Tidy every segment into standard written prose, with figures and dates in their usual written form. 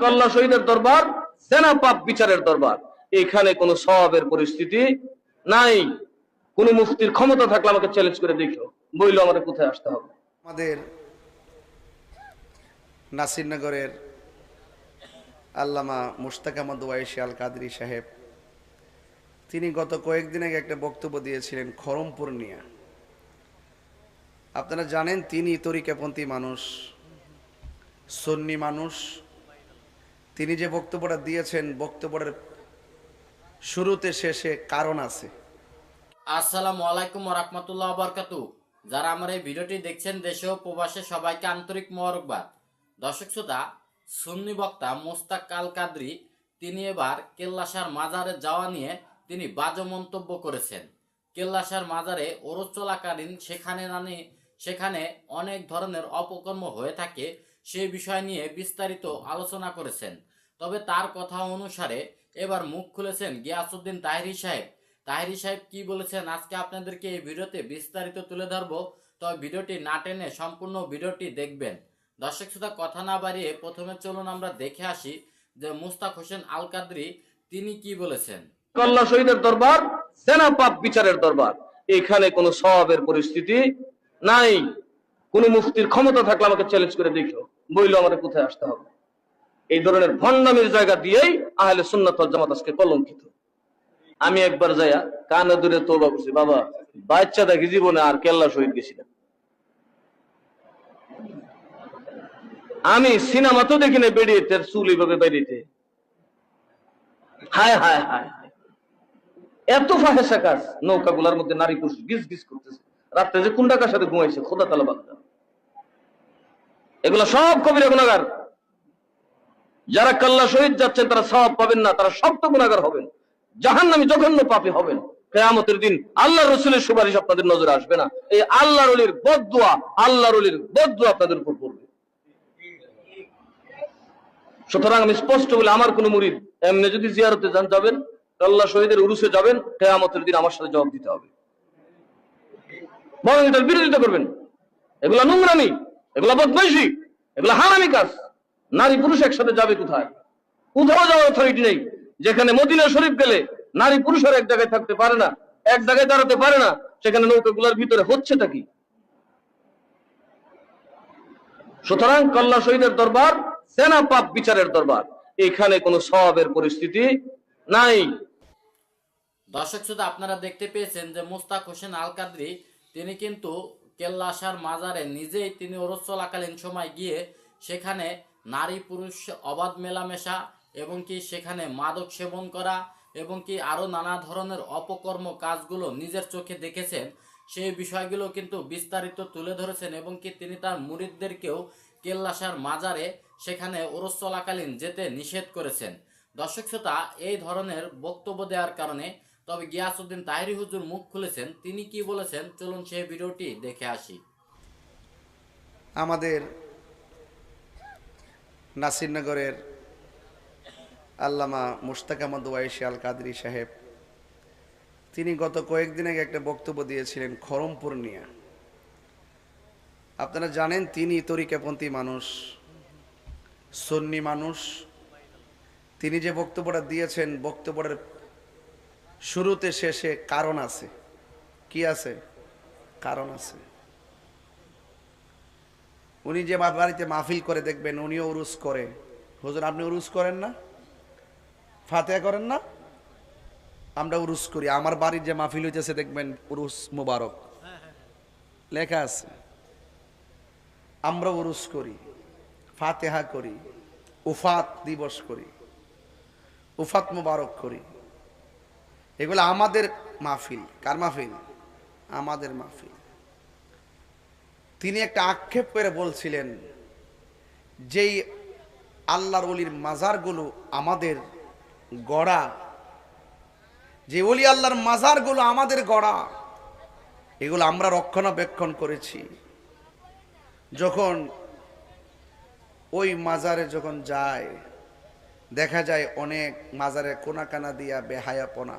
কল্লা শহীদের দরবার সেনা পাপ বিচারের দরবার। এখানে কোনো সওয়াবের পরিস্থিতি নাই। কোন মুফতির ক্ষমতা থাকলে আমাকে চ্যালেঞ্জ করে দেখো, বইলো আমাদের কোথায় আসতে হবে। আমাদের নাসিরনগরের আল্লামা মুশতাক আহমদ ওয়াইসি আল কাদরি সাহেব, তিনি গত কয়েকদিন আগে একটা বক্তব্য দিয়েছিলেন খড়মপুর নিয়ে। আপনারা জানেন তিনি তরিকাপন্থী মানুষ, সুন্নি মানুষ। তিনি যে বক্তব্যটা দিয়েছেন, বক্তব্যের শুরুতে শেষে কারণ আছে। আসসালামু আলাইকুম ওয়া রাহমাতুল্লাহি ওয়া বারাকাতুহু। যারা আমার এই ভিডিওটি দেখছেন দেশে ও প্রবাসে সবাইকে আন্তরিক মোবারকবাদ। দর্শক শ্রোতা, সুন্নি বক্তা মুশতাক আল কাদরি তিনি এবার কেল্লাশার মাজারে যাওয়া নিয়ে তিনি বাজে মন্তব্য করেছেন। কেল্লাশার মাজারে ওরস চলাকালীন সেখানে অনেক ধরনের অপকর্ম হয়ে থাকে, সেই বিষয় নিয়ে বিস্তারিত আলোচনা করেছেন। তবে তার কথা অনুসারে এবার মুখ খুলেছেন গিয়াসউদ্দিন তাহেরী সাহেব। তাহেরী সাহেব কি বলেছেন আজকে আপনাদেরকে এই ভিডিওতে বিস্তারিত তুলে ধরবো। তবে ভিডিওটি না টেনে সম্পূর্ণ ভিডিওটি দেখবেন। দর্শক শ্রোতা, কথা না বাড়িয়ে প্রথমে চলুন আমরা দেখে আসি যে মুশতাক হোসেন আল কাদরি তিনি কি বলেছেন। কল্লা শহীদের দরবার সেনা পাপ বিচারের দরবার। এখানে কোনো সওয়াবের পরিস্থিতি নাই। কোন মুফতির ক্ষমতা থাকলে আমাকে চ্যালেঞ্জ করে দেখো, বইলো আমাদের কোথায় আসতে হবে। এই ধরনের ভণ্ডামির জায়গা দিয়েই আহলে সুন্নাত ওয়াল জামাত আজকে কলঙ্কিত। আমি একবার যাইয়া কানে দূরে তওবা করছি, বাবা বাচ্চা দেখি জীবনে আর কেল্লা শহীদ গেছি না। আমি সিনেমা তো দেখি না বেরিয়েতে চুল এইভাবে বেরিয়েতে। হায় হায় হায় হায়, এত ফাহেসা কাজ। নৌকাগুলার মধ্যে নারী পুরুষ গিজ গিজ করতেছে, রাত্রে যে কোন ডাকার সাথে ঘুমাইছে খোদা তাআলা বান্দা। এগুলা সব কবিরা গুনাহগার। যারা কাল্লা শহীদ যাচ্ছেন তারা সওয়াব পাবেন না, তারা শক্ত গুনাহগার হবেন, জাহান্নামী জঘন্য পাপী হবেন। কিয়ামতের দিন আল্লাহর রাসূলের সুপারিশ আপনাদের নজরে আসবে না। এই আল্লাহর ওলির বদদুয়া আপনাদের উপর পড়বে। সুতরাং আমি স্পষ্ট বলে, আমার কোন মুরিদ এমনি যদি জিয়ারতে যাবেন, কাল্লা শহীদের উরুসে যাবেন, কিয়ামতের দিন আমার সাথে জবাব দিতে হবে। বরং এটার বিরোধিতা করবেন। এগুলা নোংরামি, এগুলা বদমাইশি, এগুলা হারামি কাজ। নারী পুরুষ একসাথে যাবে কোথায়? কোথাও যাওয়ার অথরিটি নেই। যেখানে মদিনা শরীফ গেলে নারী পুরুষ আর এক জায়গায় থাকতে পারে না, এক জায়গায় দাঁড়াতে পারে না, সেখানে নৌকাগুলার ভিতরে হচ্ছেটা কি? সুতরাং কল্লা শহীদের দরবার সেনা পাপ বিচারের দরবার। এখানে কোনো সওয়াবের পরিস্থিতি নাই। দর্শক শ্রোতা, আপনারা দেখতে পেয়েছেন যে মুশতাক হোসেন আল কাদরি তিনি কিন্তু কেল্লাশার মাজারে নিজেই তিনি ওরস চলাকালীন সময় গিয়ে সেখানে নারী পুরুষ অবাধ মেলামেশা এবং কি সেখানে মাদক সেবন করা এবং কি আরো নানা ধরনের অপকর্ম কাজগুলো নিজের চোখে দেখেছেন। সেই বিষয়গুলো কিন্তু বিস্তারিত তুলে ধরেছেন এবং কি তিনি তার মুরিদদেরকেও কেল্লাশার মাজারে সেখানে ওরস চলাকালীন যেতে নিষেধ করেছেন। দর্শক শ্রোতা, এই ধরনের বক্তব্য দেওয়ার কারণে তবে গিয়াসউদ্দিন তাহেরী হুজুর মুখ খুলেছেন। তিনি কি বলেছেন চলুন সেই ভিডিওটি দেখে আসি। আমাদের নাসিরনগরের আল্লামা মুশতাক আহমদ ওয়াইসি আল কাদরি সাহেব, তিনি গত কয়েকদিন আগে একটা বক্তব্য দিয়েছিলেন খড়মপুর নিয়ে। আপনারা জানেন তিনি তরিকাপন্থী মানুষ, সুন্নি মানুষ। তিনি যে বক্তব্যটা দিয়েছেন, বক্তব্যের শুরুতে শেষে কারণ আছে। কি আছে? কারণ আছে। উনি যে বাড়িতে মাহফিল করে দেখবেন, উনিও উরুস করে। হুজুর আপনি উরুস করেন না? ফাতিহা করেন না? আমরা উরুস করি। আমার বাড়ির যে মাহফিল হইতেছে দেখবেন উরুস মুবারক লেখা আছে। আমরা উরুস করি, ফাতিহা করি, উফাত দিবস করি, উফাত মুবারক করি। এগুলো আমাদের মাহফিল। কার মাহফিল? আমাদের মাহফিল। তিনি একটা আক্ষেপ করে বলছিলেন, যেই আল্লাহর ওলির মাজারগুলো আমাদের গড়া, যে ওলি আল্লাহর মাজারগুলো আমাদের গড়া, এগুলো আমরা রক্ষণাবেক্ষণ করেছি। যখন ওই মাজারে যখন যায়, দেখা যায় অনেক মাজারে কোনাকানা দিয়া বেহায়াপনা।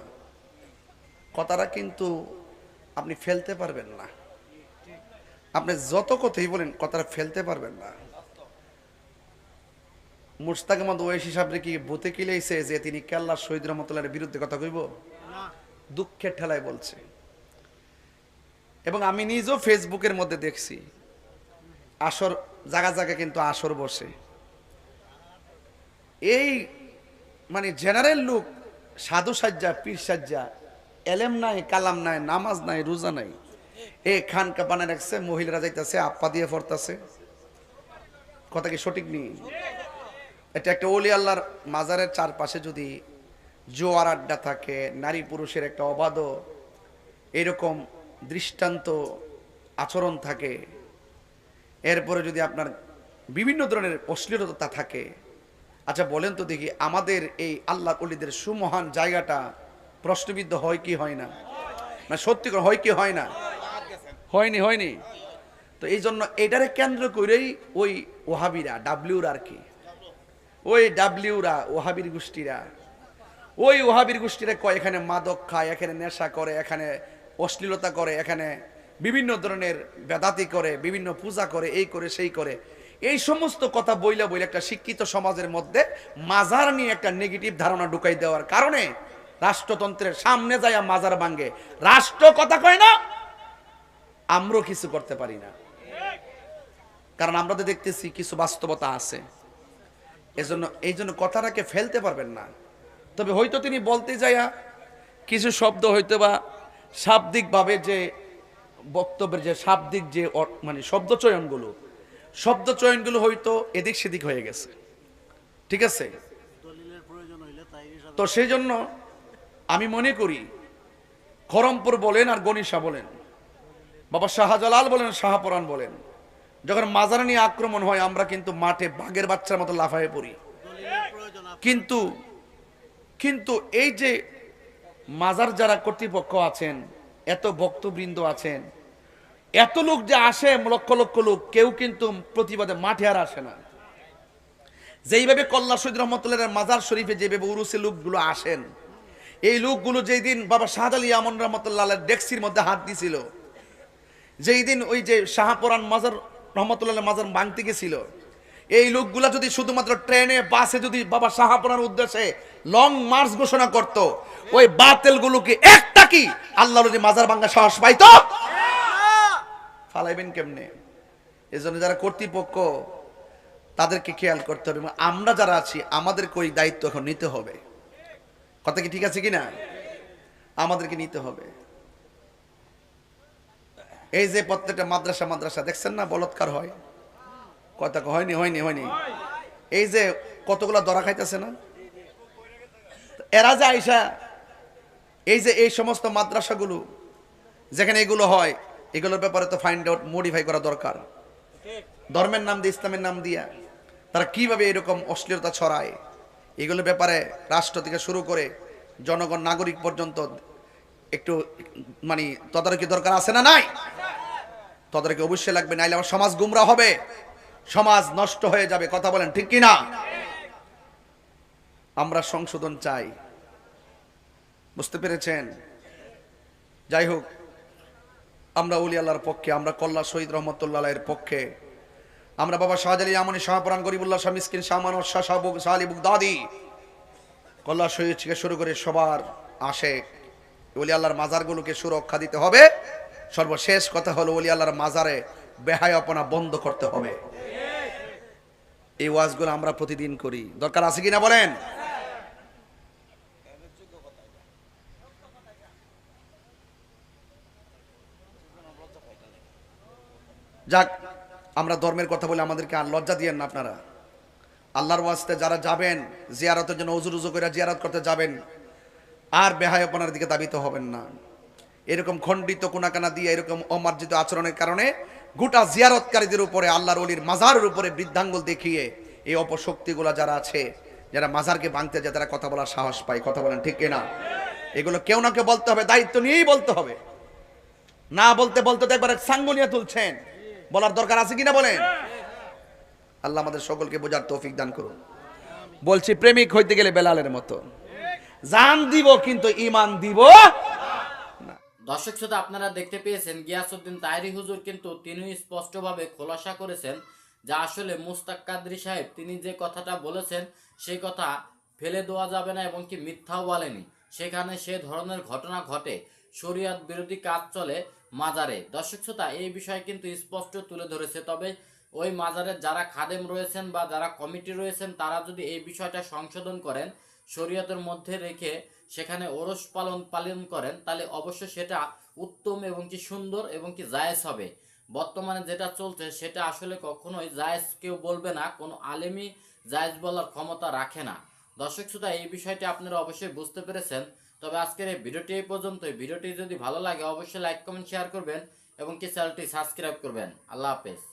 কথাটা কিন্তু আপনি ফেলতে পারবেন না। আপনি যত কথাই বলেন কথাটা ফেলতে পারবেন না। মুশতাক আহমদ ওয়েসি সাহেব কি বুতে কিলাইছে যে তিনি কেল্লা শহীদ রহমতুল্লাহের বিরুদ্ধে কথা কইব? দুঃখের ঠেলায় বলছে। এবং আমি নিজেও ফেসবুকের মধ্যে দেখছি আসর জায়গা জায়গা কিন্তু আসর বসে। এই মানে জেনারেল লোক, সাধু সাজ্জা, পীর সাজ্জা, এলেম নাই, কালাম নাই, নামাজ নাই, রোজা নাই, এই খানকা বানায় রাখছে। মহিলারা যাইতেছে আপ্পা দিয়ে পড়তেছে। কথা কি সঠিক নেই? এটা একটা ওলি আল্লাহর মাজারের চারপাশে যদি জোয়ার আড্ডা থাকে, নারী পুরুষের একটা অবাধ এরকম দৃষ্টান্ত আচরণ থাকে, এরপরে যদি আপনার বিভিন্ন ধরনের অশ্লীলতা থাকে, আচ্ছা বলেন তো দেখি আমাদের এই আল্লাহ ওলিদের সুমহান জায়গাটা প্রশ্নবিদ্ধ হয় কি হয় না? না সত্যি করে হয় কি হয় না? হয়নি। তো এই জন্য এটারে কেন্দ্র করেই ওই ওহাবিরা, ডাব্লিউরা আর কি, ওই ডাব্লিউরা ওহাবির গোষ্ঠীরা, ওই ওহাবির গোষ্ঠীরা কয় এখানে মাদক খায়, এখানে নেশা করে, এখানে অশ্লীলতা করে, এখানে বিভিন্ন ধরনের বেদাতি করে, বিভিন্ন পূজা করে, এই করে সেই করে। এই সমস্ত কথা বইলা একটা শিক্ষিত সমাজের মধ্যে মাজার নিয়ে একটা নেগেটিভ ধারণা ঢুকাই দেওয়ার কারণে রাষ্ট্রতন্ত্রের সামনে যায় মাজার ভাঙ্গে। রাষ্ট্র কথা কয় না, আমরাও কিছু করতে পারি না, কারণ আমরা তো দেখতেছি কিছু বাস্তবতা আছে। এই জন্য কথাটাকে ফেলতে পারবেন না। তবে হয়তো তিনি বলতে যাইয়া কিছু শব্দ হয়তো বা শাব্দিকভাবে যে বক্তব্যের যে শাব্দিক যে মানে শব্দ চয়নগুলো হয়তো এদিক সেদিক হয়ে গেছে, ঠিক আছে? তো সেই জন্য আমি মনে করি খরমপুর বলেন আর গণিশা বলেন, বাবা শাহজালাল বলেন, শাহপরান বলেন, যখন মাজার নিয়ে আক্রমণ হয় আমরা কিন্তু মাঠে বাঘের বাচ্চার মতো লাফায়ে পড়ি। কিন্তু এই যে মাজার যারা কর্তৃপক্ষ আছেন, এত ভক্তবৃন্দ আছেন, এত লোক যে আসে, লক্ষ লক্ষ লোক, কেউ কিন্তু প্রতিবাদে মাঠে আর আসে না। যেইভাবে কল্লা শহীদ রহমতুল্লাহের মাজার শরীফে যেভাবে উরুসে লোকগুলো আসেন, এই লোকগুলো যেই দিন বাবা শাহাদ আলী আমন রহমতুল্লাহ ডেক্সির মধ্যে হাত দিছিল, যেই দিন ওই যে শাহপরান মাজার রহমতুল্লাহ মাজার ভাঙতে গেছিল, এই লোকগুলা যদি শুধুমাত্র ট্রেনে বাসে যদি বাবা শাহপরানের উদ্দেশ্যে লং মার্চ ঘোষণা করত, ওই বাতিলগুলোকে একটা কি আল্লাহর যদি মাজার ভাঙা সাহস পাইতো? ফালাইবেন কেমনে? এজন্য যারা কর্তৃপক্ষ তাদেরকে খেয়াল করতে হবে, এবং আমরা যারা আছি আমাদেরকে ওই দায়িত্ব এখন নিতে হবে। কথা কি ঠিক আছে কিনা? আমাদেরকে নিতে হবে। এই যে প্রত্যেকটা মাদ্রাসা দেখছেন না বলৎকার হয়, কথা হয়নি। এই যে কতগুলা ধরা খাইতেছে না, এরা যে আইসা এই যে এই সমস্ত মাদ্রাসাগুলো যেখানে এগুলো হয়, এগুলোর ব্যাপারে তো ফাইন্ড আউট, মডিফাই করা দরকার। ধর্মের নাম দিয়ে, ইসলামের নাম দিয়া তারা কিভাবে এরকম অশ্লীলতা ছড়ায়, এগুলোর ব্যাপারে রাষ্ট্র থেকে শুরু করে জনগণ, নাগরিক পর্যন্ত একটু মানে তদারকি দরকার আছে না? নাই, তদারকি অবশ্যই লাগবে, নাইলে আমার সমাজ গুমরা হবে, সমাজ নষ্ট হয়ে যাবে। কথা বলেন ঠিক কিনা? আমরা সংশোধন চাই, বুঝতে পেরেছেন? যাই হোক, আমরা ওলি আল্লাহর পক্ষে, আমরা কল্লা শহীদ রহমতুল্লাহ এর পক্ষে, আমরা বাবা শাহজালি আমনি শাহপরান গরিবুল্লাহ শাহ মিসকিন শাহ মানস শাহ শাহ আলী বুগদাদি, কল্লা শহীদ থেকে শুরু করে সবার আশেক ওলি আল্লাহর মাজারগুলোকে সুরক্ষা দিতে হবে। সর্বশেষ কথা হলো ওলি আল্লাহর মাজারে বেহায়াপনা বন্ধ করতে হবে। এই ওয়াজগুলো আমরা প্রতিদিন করি, দরকার আছে কিনা বলেন? যাক, আমরা ধর্মের কথা বলে আমাদেরকে আর লজ্জা দিয়েন না আপনারা। আল্লাহর ওয়াস্তে যারা যাবেন জিয়ারতের জন্য, উজু করে জিয়ারত করতে যাবেন, আর বেহায়াপনার দিকে দাবিত হবেন না। এরকম খণ্ডিত কোনাকানা দিয়ে এরকম অমার্জিত আচরণের কারণে গোটা জিয়ারতকারীদের উপরে, আল্লাহর ওলির মাজারের উপরে বৃদ্ধাঙ্গুল দেখিয়ে এই অপশক্তিগুলা যারা আছে, যারা মাজারকে ভাঙতে যায়, তারা কথা বলার সাহস পায়। কথা বলেন ঠিক কিনা? এগুলো কেউ না কেউ বলতে হবে, দায়িত্ব নিয়েই বলতে হবে। না বলতে বলতে তো একবার সাঙ্গনিয়া তুলছেন, বলার দরকার আছে কিনা বলেন? আল্লাহ আমাদের সকলকে বোঝার তৌফিক দান করুন। বলছি, প্রেমিক হইতে গেলে বেলালের মতো জান দিব, কিন্তু ঈমান দিব না। দর্শক শ্রোতা, আপনারা দেখতে পেয়েছেন গিয়াসউদ্দিন তাহেরি হুজুর কিন্তু তিনি স্পষ্টভাবে খোলাসা করেছেন যা আসলে মুস্তাক কাদরি সাহেব তিনি যে কথাটা বলেছেন সেই কথা ফেলে দেওয়া যাবে না এবং কি মিথ্যাও বলেনি। সেখানে সে ধরনের ঘটনা ঘটে, শরিয়ত বিরোধী কাজ চলে মাজারে। দর্শক শ্রোতা, এই বিষয়ে কিন্তু স্পষ্ট তুলে ধরেছে। তবে ওই মাজারের যারা খাদেম রয়েছেন বা যারা কমিটি রয়েছেন তারা যদি এই বিষয়টা সংশোধন করেন, শরীয়তের মধ্যে রেখে সেখানে ওরস পালন করেন, তাহলে অবশ্যই সেটা উত্তম এবং কি সুন্দর এবং কি জায়েজ হবে। বর্তমানে যেটা চলছে সেটা আসলে কখনোই জায়েজ কেউ বলবে না, কোনো আলেমই জায়েজ বলার ক্ষমতা রাখে না। দর্শক শ্রোতা, এই বিষয়টি আপনারা অবশ্যই বুঝতে পেরেছেন। তবে আজকের এই ভিডিওটি এই পর্যন্তই। ভিডিওটি যদি ভালো লাগে অবশ্যই লাইক কমেন্ট শেয়ার করবেন এবং কি চ্যানেলটি সাবস্ক্রাইব করবেন। আল্লাহ হাফেজ।